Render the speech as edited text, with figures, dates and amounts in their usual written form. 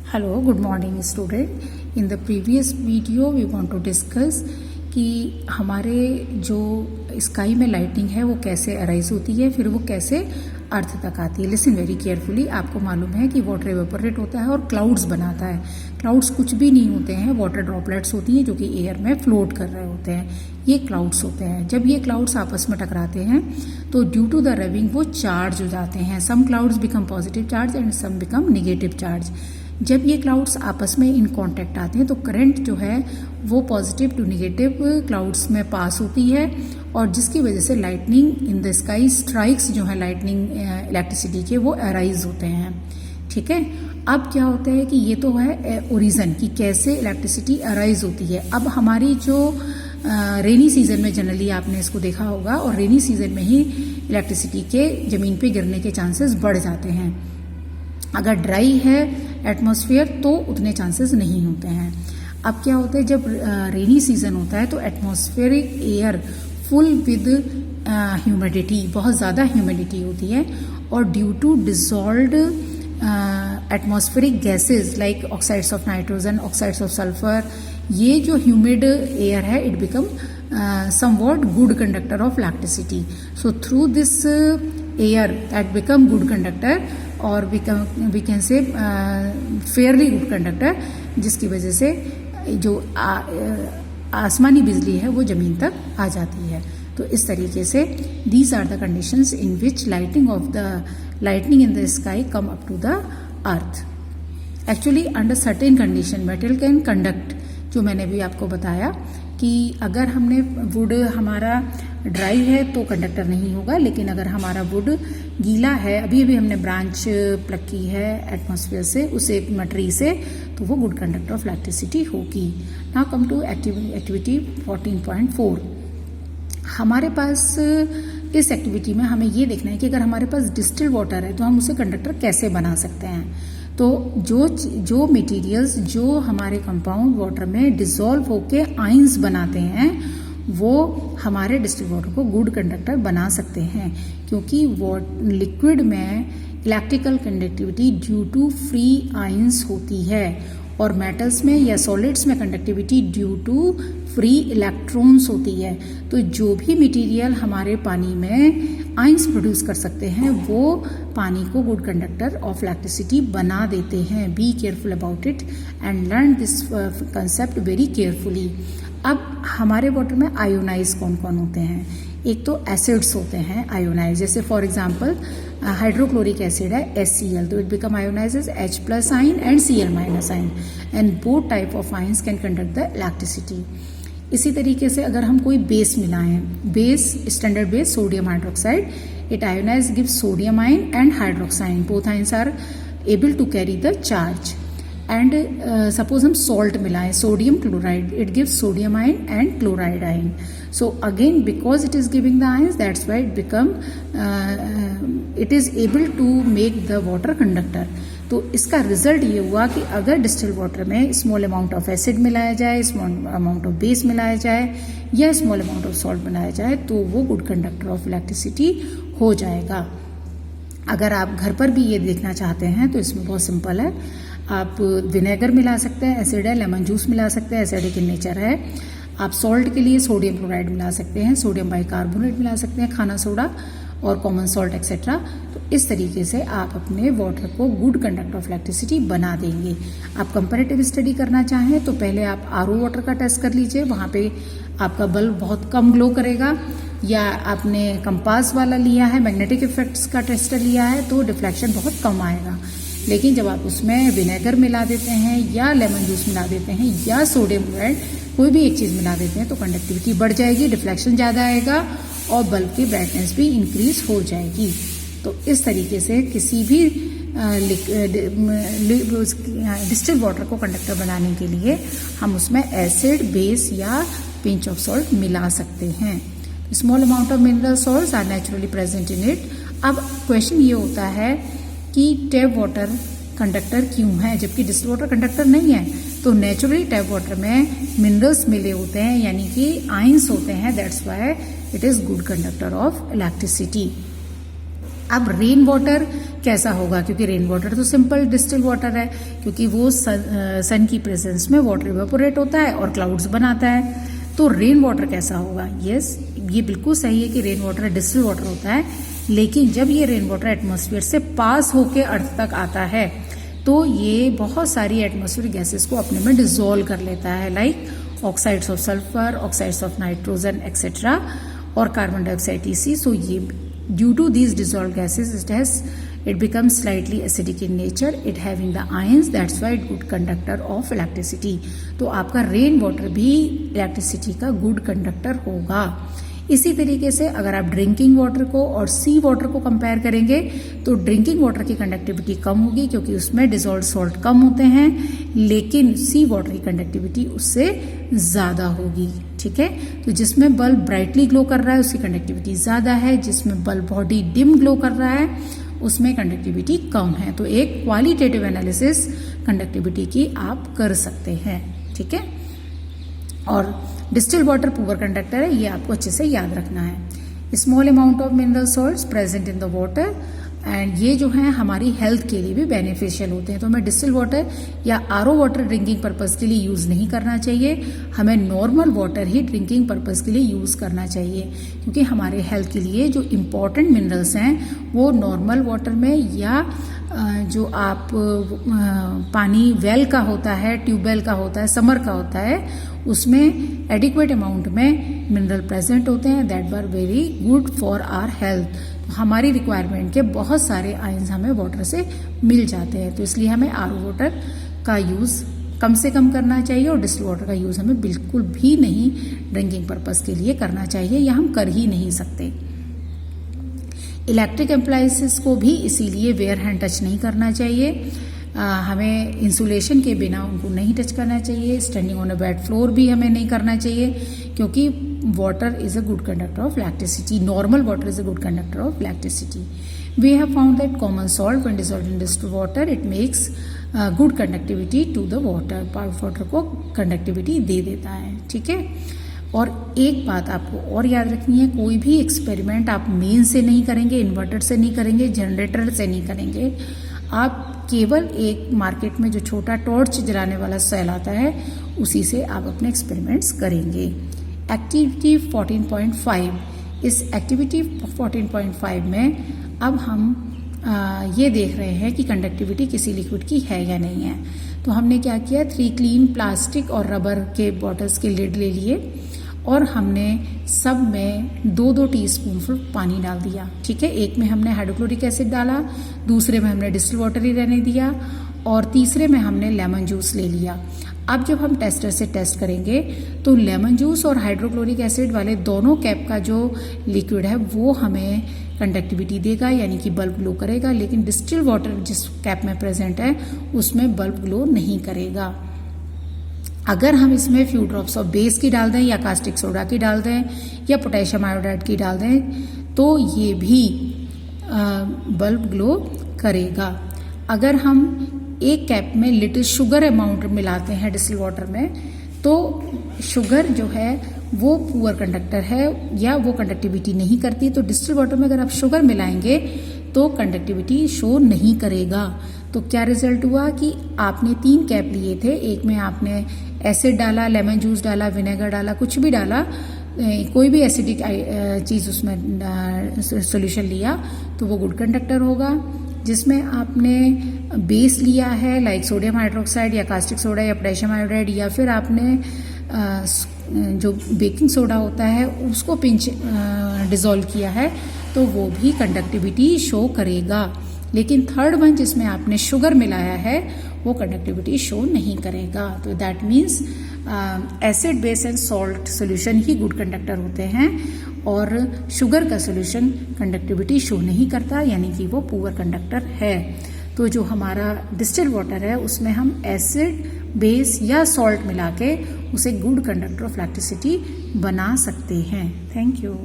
Hello, good morning student. In the previous video we want to discuss कि हमारे जो sky में lighting है वो कैसे अराइज होती है, फिर वो कैसे अर्थ तक आती है. Listen very carefully. आपको मालूम है कि वाटर एवेपोरेट होता है और क्लाउड्स बनाता है. क्लाउड्स कुछ भी नहीं होते हैं, वाटर ड्रॉपलेट्स होती हैं जो कि एयर में फ्लोट कर रहे होते हैं. ये क्लाउड्स होते हैं. जब ये क्लाउड्स आपस में टकराते हैं तो ड्यू टू द रबिंग वो चार्ज हो जाते हैं. Some clouds become positive charge and some become negative charge. जब ये क्लाउड्स आपस में इन कांटेक्ट आते हैं तो करंट जो है वो पॉजिटिव टू निगेटिव क्लाउड्स में पास होती है और जिसकी वजह से lightning in the sky strikes जो है लाइटनिंग इलेक्ट्रिसिटी के वो अराइज होते हैं. ठीक है. अब क्या होता है कि ये तो है ओरिजिन कि कैसे इलेक्ट्रिसिटी अराइज होती है. अब हमारी जो रेनी सीजन में जनरली आपने इसको देखा होगा और रेनी सीजन में ही इलेक्ट्रिसिटी के ज़मीन पे गिरने के चांसेस बढ़ जाते हैं. अगर ड्राई है एटमॉस्फेयर तो उतने चांसेस नहीं होते हैं. अब क्या होता है जब रेनी सीजन होता है तो atmospheric air full with humidity, बहुत ज़्यादा ह्यूमिडिटी होती है और due to dissolved atmospheric gases like oxides of nitrogen, oxides of sulphur, ये जो ह्यूमिड एयर है it become somewhat good conductor of electricity. So through this air that become good conductor or we can say fairly good conductor, जिसकी वजह से जो आसमानी बिजली है वो ज़मीन तक आ जाती है. तो इस तरीके से these are the conditions in which lightning in the sky come up to the earth. Actually under certain condition metal can conduct, जो मैंने भी आपको बताया कि अगर हमने वुड हमारा ड्राई है तो कंडक्टर नहीं होगा, लेकिन अगर हमारा वुड गीला है, अभी अभी हमने ब्रांच प्लग की है एटमॉस्फेयर से, उसे ट्री से, तो वो गुड कंडक्टर ऑफ इलेक्ट्रिसिटी होगी. Now come to activity 14.4. हमारे पास इस एक्टिविटी में हमें ये देखना है कि अगर हमारे पास डिस्टिल्ड वाटर है तो हम उसे कंडक्टर कैसे बना सकते हैं. तो जो मटेरियल्स जो हमारे कंपाउंड वाटर में डिसॉल्व होके आयंस बनाते हैं वो हमारे डिस्टिल्ड वाटर को गुड कंडक्टर बना सकते हैं, क्योंकि लिक्विड में electrical conductivity due to free ions होती है और मेटल्स में या सॉलिड्स में conductivity due to free electrons होती है. तो जो भी मटेरियल हमारे पानी में आयंस प्रोड्यूस कर सकते हैं वो पानी को गुड कंडक्टर ऑफ इलेक्ट्रिसिटी बना देते हैं. Be careful about it and learn this concept very carefully. अब हमारे वाटर में आयोनाइज कौन कौन होते हैं. एक तो एसिड्स होते हैं आयोनाइज, जैसे फॉर एग्जांपल हाइड्रोक्लोरिक एसिड है HCl, तो it become ionise as H+ ion and Cl- ion and both type of ions can conduct the electricity. इसी तरीके से अगर हम कोई बेस मिलाएं, base standard base sodium hydroxide, it ionise gives sodium ion and hydroxide, both ions are able to carry the charge. And suppose हम salt मिलाएं, sodium chloride, it gives sodium ion and chloride ion. So again because it is giving the ions, that's why it is able to make the water conductor. तो इसका result ये हुआ कि अगर distilled water में small amount of acid मिलाया जाए, small amount of base मिलाया जाए या स्मॉल अमाउंट ऑफ सॉल्ट मिलाया जाए तो वो गुड कंडक्टर ऑफ इलेक्ट्रिसिटी हो जाएगा. अगर आप घर पर भी ये देखना चाहते हैं तो इसमें बहुत सिंपल है. आप विनेगर मिला सकते हैं, एसिड है, लेमन जूस मिला सकते हैं, एसिडिक इन नेचर है. आप सॉल्ट के लिए सोडियम क्लोराइड मिला सकते हैं, सोडियम बाइकार्बोनेट मिला सकते हैं, खाना सोडा और कॉमन सॉल्ट एक्सेट्रा. तो इस तरीके से आप अपने वाटर को गुड कंडक्टर ऑफ इलेक्ट्रिसिटी बना देंगे. आप कंपैरेटिव स्टडी करना चाहें तो पहले आप RO वाटर का टेस्ट कर लीजिए, वहाँ पे आपका बल्ब बहुत कम ग्लो करेगा. या आपने कंपास वाला लिया है, मैग्नेटिक इफेक्ट्स का टेस्टर लिया है तो डिफ्लेक्शन बहुत कम आएगा. लेकिन जब आप उसमें विनेगर मिला देते हैं या लेमन जूस मिला देते हैं या सोडियम क्लोराइड, कोई भी एक चीज़ मिला देते हैं तो कंडक्टिविटी बढ़ जाएगी, डिफ्लेक्शन ज़्यादा आएगा और बल्ब की ब्राइटनेस भी इंक्रीज हो जाएगी. तो इस तरीके से किसी भी डिस्टिल्ड वाटर को कंडक्टर बनाने के लिए हम उसमें एसिड, बेस या पिंच ऑफ सॉल्ट मिला सकते हैं. Small amount of mineral salts are naturally present in it. अब क्वेश्चन ये होता है कि टैप वाटर कंडक्टर क्यों है जबकि डिस्टिल्ड वाटर कंडक्टर नहीं है. तो नेचुरली टैप वाटर में मिनरल्स मिले होते हैं यानी कि आयंस होते हैं, that's why it is good conductor of electricity. अब रेन वाटर कैसा होगा, क्योंकि रेन वाटर तो सिंपल डिस्टिल वाटर है, क्योंकि वो सन की प्रेजेंस में वाटर इवेपोरेट होता है और क्लाउड्स बनाता है। तो रेन वाटर कैसा होगा? यस, ये बिल्कुल सही है कि रेन वाटर डिस्टिल वाटर होता है, लेकिन जब ये रेन वाटर एटमॉस्फेयर से पास होके अर्थ तक आता है तो ये बहुत सारी एटमॉस्फेरिक गैसेस को अपने में डिसॉल्व कर लेता है, like oxides of sulphur, oxides of nitrogen etcetera, और कार्बन डाइऑक्साइड TC. So ये due to these dissolved gases it becomes slightly acidic in nature, it having the ions, that's why it good conductor of electricity. तो आपका rain water भी electricity का good conductor होगा। इसी तरीके से अगर आप ड्रिंकिंग वाटर को और सी वाटर को कंपेयर करेंगे तो ड्रिंकिंग वाटर की कंडक्टिविटी कम होगी क्योंकि उसमें डिसॉल्व्ड सॉल्ट कम होते हैं, लेकिन सी वाटर की कंडक्टिविटी उससे ज़्यादा होगी। ठीक है, तो जिसमें बल्ब ब्राइटली ग्लो कर रहा है उसकी कंडक्टिविटी ज़्यादा है, जिसमें बल्ब बॉडी डिम ग्लो कर रहा है उसमें कंडक्टिविटी कम है। तो एक क्वालिटेटिव एनालिसिस कंडक्टिविटी की आप कर सकते हैं। ठीक है, और डिस्टिल वाटर पुअर कंडक्टर है, ये आपको अच्छे से याद रखना है। Small amount of mineral salts present in the water, and ये जो है हमारी हेल्थ के लिए भी बेनिफिशियल होते हैं। तो हमें डिस्टिल वाटर या RO वाटर ड्रिंकिंग पर्पस के लिए यूज़ नहीं करना चाहिए, हमें नॉर्मल वाटर ही ड्रिंकिंग पर्पस के लिए यूज़ करना चाहिए, क्योंकि हमारे हेल्थ के लिए जो इम्पॉर्टेंट मिनरल्स हैं वो नॉर्मल वाटर में या जो आप पानी वेल का होता है, ट्यूबवेल का होता है, समर का होता है, उसमें एडिक्वेट अमाउंट में मिनरल प्रेजेंट होते हैं, that were very good for our health. हमारी रिक्वायरमेंट के बहुत सारे आयंस हमें वाटर से मिल जाते हैं, तो इसलिए हमें RO वाटर का यूज़ कम से कम करना चाहिए और डिस्टिल वाटर का यूज़ हमें बिल्कुल भी नहीं ड्रिंकिंग पर्पस के लिए करना चाहिए, या हम कर ही नहीं सकते। इलेक्ट्रिक अप्लायंसेस को भी इसीलिए वेयर हैंड टच नहीं करना चाहिए, हमें इंसुलेशन के बिना उनको नहीं टच करना चाहिए। Standing on a wet floor भी हमें नहीं करना चाहिए, क्योंकि water is a good conductor of electricity, normal water is a good conductor of electricity. We have found that common salt when dissolved in distilled water it makes good conductivity to the water, water को conductivity दे देता है। ठीक है, और एक बात आपको और याद रखनी है, कोई भी एक्सपेरिमेंट आप मेन से नहीं करेंगे, इन्वर्टर से नहीं करेंगे, जनरेटर से नहीं करेंगे, आप केवल एक मार्केट में जो छोटा टॉर्च जलाने वाला सेल आता है उसी से आप अपने एक्सपेरिमेंट्स करेंगे। एक्टिविटी 14.5, इस एक्टिविटी 14.5 में अब हम ये देख रहे हैं कि कंडक्टिविटी किसी लिक्विड की है या नहीं है। तो हमने क्या किया, 3 क्लीन प्लास्टिक और रबर के बॉटल्स के लिड ले लिए और हमने सब में 2-2 टीस्पून पानी डाल दिया। ठीक है, एक में हमने हाइड्रोक्लोरिक एसिड डाला, दूसरे में हमने डिस्टिल वाटर ही रहने दिया, और तीसरे में हमने लेमन जूस ले लिया। अब जब हम टेस्टर से टेस्ट करेंगे तो लेमन जूस और हाइड्रोक्लोरिक एसिड वाले दोनों कैप का जो लिक्विड है वो हमें कंडक्टिविटी देगा, यानी कि बल्ब ग्लो करेगा, लेकिन डिस्टिल वाटर जिस कैप में प्रेजेंट है उसमें बल्ब ग्लो नहीं करेगा। अगर हम इसमें फ्यू ड्रॉप्स ऑफ बेस की डाल दें या कास्टिक सोडा की डाल दें या पोटेशियम आयोडाइड की डाल दें तो ये भी बल्ब ग्लो करेगा। अगर हम एक कैप में लिटिल शुगर अमाउंट मिलाते हैं डिस्टिल वाटर में तो शुगर जो है वो पुअर कंडक्टर है या वो कंडक्टिविटी नहीं करती, तो डिस्टिल वाटर में अगर आप शुगर मिलाएंगे तो कंडक्टिविटी शो नहीं करेगा। तो क्या रिजल्ट हुआ कि आपने 3 कैप लिए थे, एक में आपने एसिड डाला, लेमन जूस डाला, विनेगर डाला, कुछ भी डाला, कोई भी एसिडिक चीज़ उसमें सॉल्यूशन लिया तो वो गुड कंडक्टर होगा। जिसमें आपने बेस लिया है लाइक सोडियम हाइड्रोक्साइड या कास्टिक सोडा या पोटेशियम आयोडाइड या फिर आपने जो बेकिंग सोडा होता है उसको पिंच डिसॉल्व किया है तो वो भी कंडक्टिविटी शो करेगा। लेकिन थर्ड वन जिसमें आपने शुगर मिलाया है वो कंडक्टिविटी शो नहीं करेगा। तो that means acid base and salt solution he good conductor होते हैं और शुगर का सोल्यूशन कंडक्टिविटी शो नहीं करता, यानी कि वो पुअर कंडक्टर है। तो जो हमारा डिस्टिल्ड वाटर है उसमें हम एसिड बेस या सॉल्ट मिला के उसे गुड कंडक्टर ऑफ इलेक्ट्रिसिटी बना सकते हैं। Thank you.